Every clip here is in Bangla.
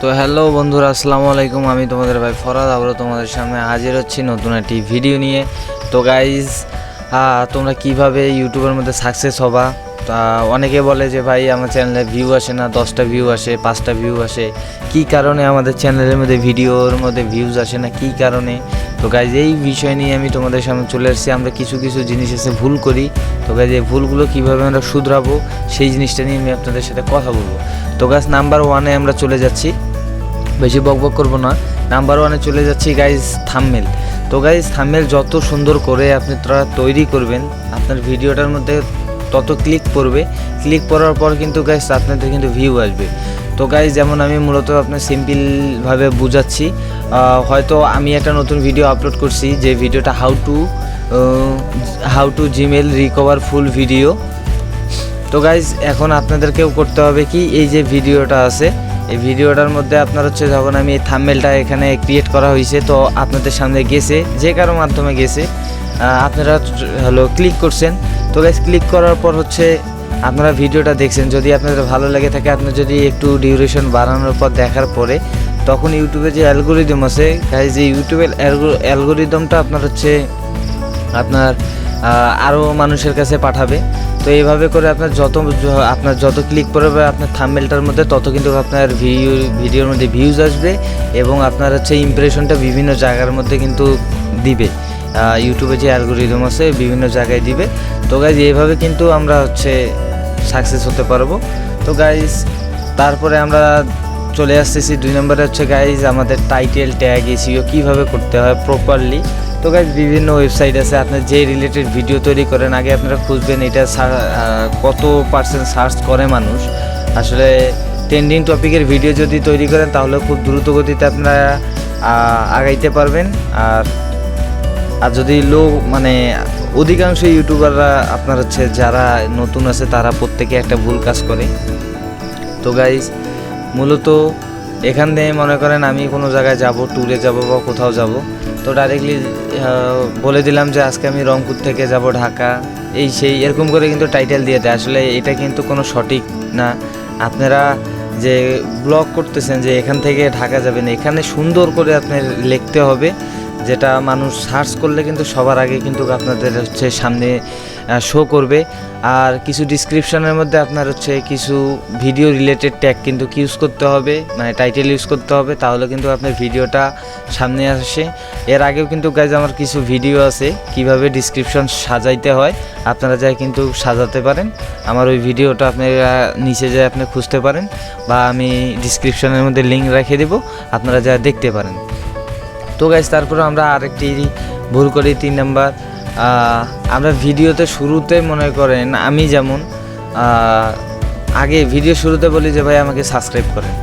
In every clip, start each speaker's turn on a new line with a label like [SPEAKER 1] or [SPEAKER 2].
[SPEAKER 1] তো হ্যালো বন্ধুরা, আসসালামু আলাইকুম। আমি তোমাদের ভাই ফরহাদ আবারও তোমাদের সামনে হাজির হচ্ছি নতুন একটি ভিডিও নিয়ে। তো গাইজ, তোমরা কিভাবে ইউটিউবের মধ্যে সাকসেস হবা। তা অনেকে বলে যে ভাই আমার চ্যানেলে ভিউ আসে না, 10টা ভিউ আসে, 5টা ভিউ আসে, কী কারণে আমাদের চ্যানেলের মধ্যে ভিডিওর মধ্যে ভিউজ আসে না, কী কারণে। তো গাইজ, এই বিষয় নিয়ে আমি তোমাদের সামনে চলে এসেছি। আমরা কিছু জিনিস এসে ভুল করি। তো গাইজ, এই ভুলগুলো কীভাবে আমরা শুধরাবো সেই জিনিসটা নিয়ে আমি আপনাদের সাথে কথা বলবো। তো গাইজ, নাম্বার 1-এ আমরা চলে যাচ্ছি, বেশি বকবক করবো না। নাম্বার 1-এ চলে যাচ্ছি গাইজ, থাম্বনেল। তো গাইজ, থাম্বনেল যত সুন্দর করে আপনি তৈরি করবেন, আপনার ভিডিওটার মধ্যে তত ক্লিক পড়বে। ক্লিক পড়ার পর কিন্তু গাইজ আপনাদের কিন্তু ভিউ আসবে। তো গাইজ, যেমন আমি মূলত আপনার সিম্পলভাবে বুঝাচ্ছি। হয়তো আমি একটা নতুন ভিডিও আপলোড করছি, যে ভিডিওটা how to Gmail recover full video. তো গাইজ, এখন আপনাদেরকেও করতে হবে কি, এই যে ভিডিওটা আছে, এই ভিডিওটার মধ্যে আপনার হচ্ছে যখন আমি এই থাম্বনেলটা এখানে ক্রিয়েট করা হয়েছে, তো আপনাদের সামনে গেছে, যে কারো মাধ্যমে গেছে, আপনারা ক্লিক করছেন। তো গাইজ, ক্লিক করার পর হচ্ছে আপনারা ভিডিওটা দেখছেন। যদি আপনাদের ভালো লেগে থাকে, আপনার যদি একটু ডিউরেশন বাড়ানোর পর দেখার পরে, তখন ইউটিউবের যে অ্যালগোরিদম আছে গাইজ, এই ইউটিউবের অ্যালগোরিদমটা আপনার আরও মানুষের কাছে পাঠাবে। তো এইভাবে করে আপনার যত ক্লিক করবে আপনার থাম্বনেলটার মধ্যে, তত কিন্তু আপনার ভিডিওর মধ্যে ভিউজ আসবে, এবং আপনার হচ্ছে ইমপ্রেশনটা বিভিন্ন জায়গার মধ্যে কিন্তু দিবে। ইউটিউবে যে অ্যালগোরিদম আছে বিভিন্ন জায়গায় দিবে। তো গাইজ, এইভাবে কিন্তু আমরা হচ্ছে সাকসেস হতে পারবো। তো গাইজ, তারপরে আমরা চলে আসতেছি 2 নম্বরে হচ্ছে গাইজ, আমাদের টাইটেল ট্যাগ এসইও কীভাবে করতে হয় প্রপারলি। তো গাইজ, বিভিন্ন ওয়েবসাইট আছে, আপনার যে রিলেটেড ভিডিও তৈরি করেন, আগে আপনারা খুঁজবেন এটা কত % সার্চ করে মানুষ। আসলে ট্রেন্ডিং টপিকের ভিডিও যদি তৈরি করেন, তাহলে খুব দ্রুত গতিতে আপনারা আগাইতে পারবেন। আর যদি অধিকাংশ ইউটিউবাররা আপনার হচ্ছে যারা নতুন আছে, তারা প্রত্যেকে একটা ভুল কাজ করে। তো গাইজ, মূলত এখান থেকে মনে করেন আমি কোনো জায়গায় যাব, ট্যুরে যাব বা কোথাও যাব, তো ডাইরেক্টলি বলে দিলাম যে আজকে আমি রংপুর থেকে যাব ঢাকা, এই সেই এরকম করে কিন্তু টাইটেল দিয়ে দেয়। আসলে এটা কিন্তু কোনো সঠিক না। আপনারা যে ব্লগ করতেছেন যে এখান থেকে ঢাকা যাবেন, এখানে সুন্দর করে আপনার লিখতে হবে, যেটা মানুষ সার্চ করলে কিন্তু সবার আগে কিন্তু আপনাদের হচ্ছে সামনে শো করবে। আর কিছু ডিসক্রিপশনের মধ্যে আপনার হচ্ছে কিছু ভিডিও রিলেটেড ট্যাগ কিন্তু ইউজ করতে হবে, মানে টাইটেল ইউজ করতে হবে, তাহলে কিন্তু আপনার ভিডিওটা সামনে আসে। এর আগেও কিন্তু গাইজ আমার কিছু ভিডিও আছে কিভাবে ডিসক্রিপশন সাজাইতে হয়, আপনারা যাই কিন্তু সাজাতে পারেন। আমার ওই ভিডিওটা আপনারা নিচে যায় আপনি খুঁজতে পারেন, বা আমি ডিসক্রিপশনের মধ্যে লিঙ্ক রেখে দেবো, আপনারা যা দেখতে পারেন। তো গাইজ, তারপরে আমরা আরেকটি ভুল করি, 3 নাম্বার। আমরা ভিডিওতে শুরুতে মনে করেন, আমি যেমন আগে ভিডিও শুরুতে বলি যে ভাই আমাকে সাবস্ক্রাইব করেন,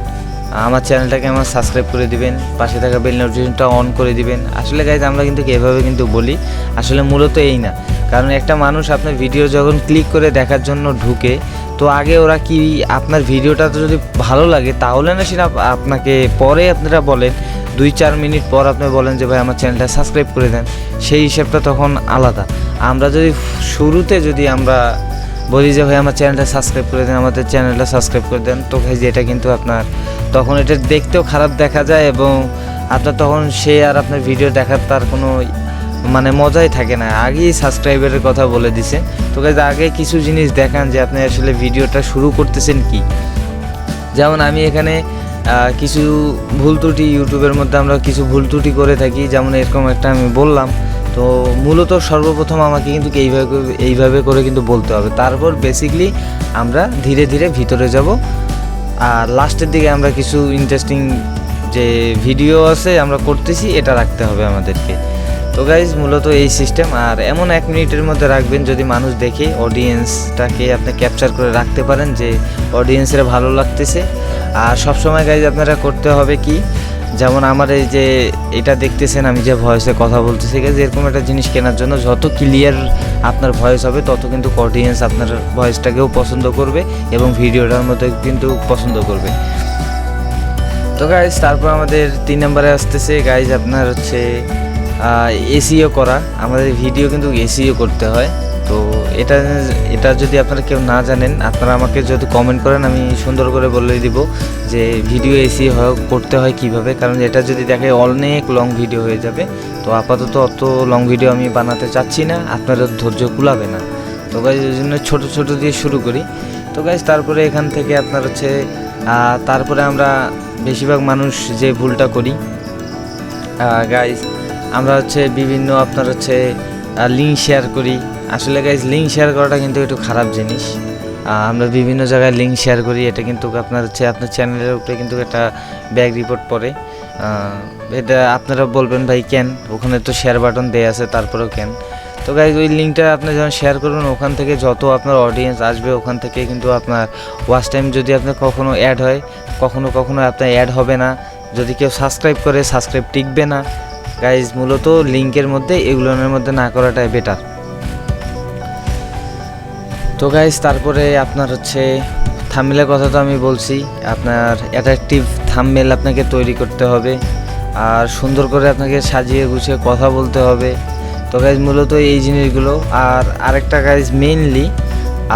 [SPEAKER 1] আমার চ্যানেলটাকে সাবস্ক্রাইব করে দিবেন, পাশে থাকা বেল নোটিফিকেশনটা অন করে দিবেন। আসলে গাইজ, আমরা কিন্তু এভাবে কিন্তু বলি, আসলে মূলত এই না। কারণ একটা মানুষ আপনার ভিডিও যখন ক্লিক করে দেখার জন্য ঢুকে, তো আগে ওরা কি আপনার ভিডিওটা যদি ভালো লাগে, তাহলে না সেটা আপনাকে পরে আপনারা বলেন, 2-4 মিনিট পর আপনি বলেন যে ভাই আমার চ্যানেলটা সাবস্ক্রাইব করে দেন, সেই হিসাবটা তখন আলাদা। আমরা যদি শুরুতে আমরা বলি যে ভাই আমার চ্যানেলটা সাবস্ক্রাইব করে দেন, আমাদের চ্যানেলটা সাবস্ক্রাইব করে দেন, তো ভাই এটা কিন্তু আপনার তখন এটা দেখতেও খারাপ দেখা যায়, এবং আপনার তখন আর আপনার ভিডিও দেখার তার কোনো মজাই থাকে না। আগেই সাবস্ক্রাইবারের কথা বলে দিছেন। তো গাইজ, আগে কিছু জিনিস দেখান যে আপনি আসলে ভিডিওটা শুরু করতেছেন কি। যেমন আমি এখানে কিছু ভুল ত্রুটি, ইউটিউবের মধ্যে আমরা কিছু ভুল ত্রুটি করে থাকি, যেমন এরকম একটা আমি বললাম। তো মূলত সর্বপ্রথম আমাকে কিন্তু এইভাবে করে কিন্তু বলতে হবে, তারপর বেসিকলি আমরা ধীরে ধীরে ভিতরে যাব, আর লাস্টের দিকে আমরা কিছু ইন্টারেস্টিং যে ভিডিও আছে আমরা করতেছি এটা রাখতে হবে আমাদেরকে। তো গাইজ, মূলত এই সিস্টেম। আর এমন 1 মিনিটের মধ্যে রাখবেন, যদি মানুষ দেখে অডিয়েন্সটাকে আপনি ক্যাপচার করে রাখতে পারেন যে অডিয়েন্সের ভালো লাগতেছে। আর সবসময় গাইজ আপনারা করতে হবে কি, যেমন আমার এই যে এটা দেখতেছেন, আমি যে ভয়েসে কথা বলতেছি গাইজ, এরকম একটা জিনিস কেনার জন্য যত ক্লিয়ার আপনার ভয়েস হবে, তত কিন্তু অডিয়েন্স আপনার ভয়েসটাকেও পছন্দ করবে, এবং ভিডিওটার মধ্যে কিন্তু পছন্দ করবে। তো গাইজ, তারপর আমাদের 3 নম্বরে আসতেছে গাইজ, আপনার হচ্ছে এসইও করা। আমাদের ভিডিও কিন্তু এসইও করতে হয়। তো এটা যদি আপনারা কেউ না জানেন, আপনারা আমাকে যদি কমেন্ট করেন আমি সুন্দর করে বলে দিব যে ভিডিও এসি করতে হয় কিভাবে, কারণ এটা যদি দেখে অনেক লং ভিডিও হয়ে যাবে। তো আপাতত অত লং ভিডিও আমি বানাতে চাচ্ছি না, আপনারা ধৈর্য কুলাবে না। তো গাইজ ওই জন্য ছোটো ছোটো দিয়ে শুরু করি। তো গাইজ তারপরে এখান থেকে আপনার হচ্ছে তারপরে আমরা বেশিরভাগ মানুষ যে ভুলটা করি গাইজ, আমরা হচ্ছে বিভিন্ন আপনার হচ্ছে লিঙ্ক শেয়ার করি। আসলে গাইজ লিঙ্ক শেয়ার করাটা কিন্তু একটু খারাপ জিনিস। আমরা বিভিন্ন জায়গায় লিঙ্ক শেয়ার করি, এটা কিন্তু আপনার হচ্ছে আপনার চ্যানেলের উপরে কিন্তু একটা ব্যাক রিপোর্ট পড়ে। এটা আপনারা বলবেন ভাই কেন, ওখানে তো শেয়ার বাটন দেয়া আছে তারপরেও কেন। তো গাইজ ওই লিঙ্কটা আপনি যখন শেয়ার করবেন, ওখান থেকে যত আপনার অডিয়েন্স আসবে ওখান থেকে কিন্তু আপনার ওয়াচ টাইম যদি আপনার কখনো অ্যাড হয়, কখনো আপনার অ্যাড হবে না। যদি কেউ সাবস্ক্রাইব করে, সাবস্ক্রাইব টিকবে না। গাইজ মূলত লিঙ্কের মধ্যে এগুলোর মধ্যে না করাটাই বেটার। তো গাইজ তারপরে আপনার হচ্ছে থাম্বনেলের কথা তো আমি বলছি, আপনার অ্যাট্রাকটিভ থাম্বনেল আপনাকে তৈরি করতে হবে, আর সুন্দর করে আপনাকে সাজিয়ে গুছিয়ে কথা বলতে হবে। তো গাইজ মূলত এই জিনিসগুলো। আর আরেকটা গাইজ মেইনলি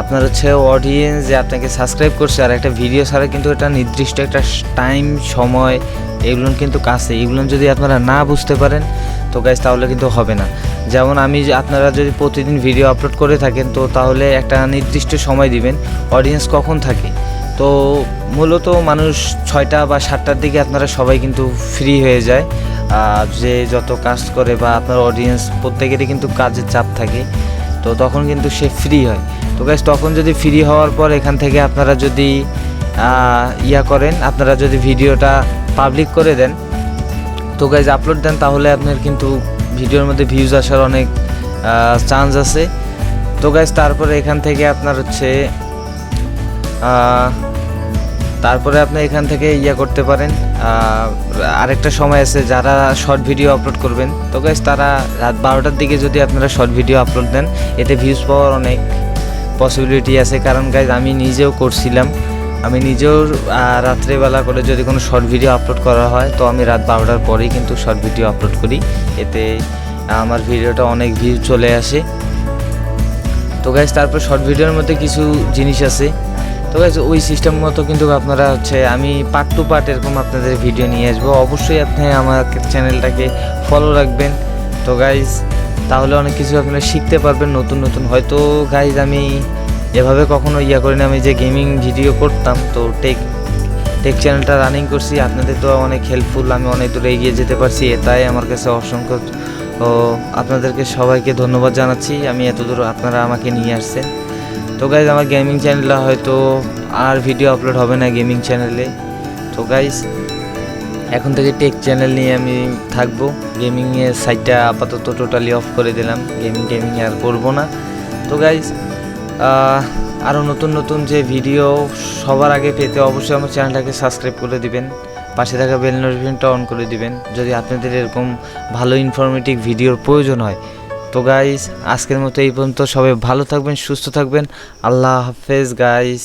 [SPEAKER 1] আপনার হচ্ছে অডিয়েন্স যে আপনাকে সাবস্ক্রাইব করছে, আর একটা ভিডিও ছাড়া কিন্তু এটা নির্দিষ্ট একটা টাইম সময় এগুলো কিন্তু কাছে, এগুলো যদি আপনারা না বুঝতে পারেন তো গাইজ তাহলে কিন্তু হবে না। যেমন আপনারা যদি প্রতিদিন ভিডিও আপলোড করে থাকেন, তো তাহলে একটা নির্দিষ্ট সময় দিবেন অডিয়েন্স কখন থাকে। তো মূলত মানুষ 6টা বা 7টার দিকে আপনারা সবাই কিন্তু ফ্রি হয়ে যায়, যে যত কাজ করে বা আপনার অডিয়েন্স প্রত্যেকেরই কিন্তু কাজের চাপ থাকে, তো তখন কিন্তু সে ফ্রি হয়। তো গাইজ তখন যদি ফ্রি হওয়ার পর এখান থেকে আপনারা যদি করেন, আপনারা যদি ভিডিওটা পাবলিক করে দেন, তো গাইজ আপলোড দেন, তাহলে আপনার কিন্তু ভিডিওর মধ্যে ভিউজ আসার অনেক চান্স আছে। তো গাইজ তারপরে এখান থেকে আপনার হচ্ছে তারপরে আপনি এখান থেকে করতে পারেন। আরেকটা সময় আছে যারা শর্ট ভিডিও আপলোড করবেন, তো গাইজ তারা রাত 12টার দিকে যদি আপনারা শর্ট ভিডিও আপলোড দেন, এতে ভিউজ পাওয়ার অনেক পসিবিলিটি আছে। কারণ গাইজ আমি নিজেও করছিলাম, আমি নিজেও রাত্রেবেলা করে যদি কোনো শর্ট ভিডিও আপলোড করা হয়, তো আমি রাত 12টার পরেই কিন্তু শর্ট ভিডিও আপলোড করি, এতে আমার ভিডিওটা অনেক ভিউ চলে আসে। তো গাইজ তারপর শর্ট ভিডিওর মধ্যে কিছু জিনিস আছে, তো গাইজ ওই সিস্টেম মতো কিন্তু আপনারা হচ্ছে আমি পার্ট টু পার্ট এরকম আপনাদের ভিডিও নিয়ে আসবো। অবশ্যই আপনি আমার চ্যানেলটাকে ফলো রাখবেন। তো গাইজ তাহলে অনেক কিছু আপনারা শিখতে পারবেন নতুন। হয়তো গাইজ আমি এভাবে কখনো করি না, আমি যে গেমিং ভিডিও করতাম, তো টেক চ্যানেলটা রানিং করছি, আপনাদের তো অনেক হেল্পফুল, আমি অনেক দূরে এগিয়ে যেতে পারছি, এটাই আমার কাছে অসংখ্য। ও আপনাদেরকে সবাইকে ধন্যবাদ জানাচ্ছি, আমি এত দূর আপনারা আমাকে নিয়ে আসছেন। তো গাইজ আমার গেমিং চ্যানেলে হয়তো আর ভিডিও আপলোড হবে না গেমিং চ্যানেলে। তো গাইজ এখন থেকে টেক চ্যানেল নিয়ে আমি থাকবো, গেমিংয়ের সাইডটা আপাতত টোটালি অফ করে দিলাম, গেমিং আর করবো না। তো গাইজ আরও নতুন যে ভিডিও সবার আগে পেতে অবশ্যই আমার চ্যানেলটাকে সাবস্ক্রাইব করে দিবেন, পাশে থাকা বেল নোটিফিকেশনটা অন করে দিবেন যদি আপনাদের এরকম ভালো ইনফরমেটিভ ভিডিওর প্রয়োজন হয়। তো গাইজ আজকের মতো এই পর্যন্ত, সবাই ভালো থাকবেন, সুস্থ থাকবেন, আল্লাহ হাফেজ গাইজ।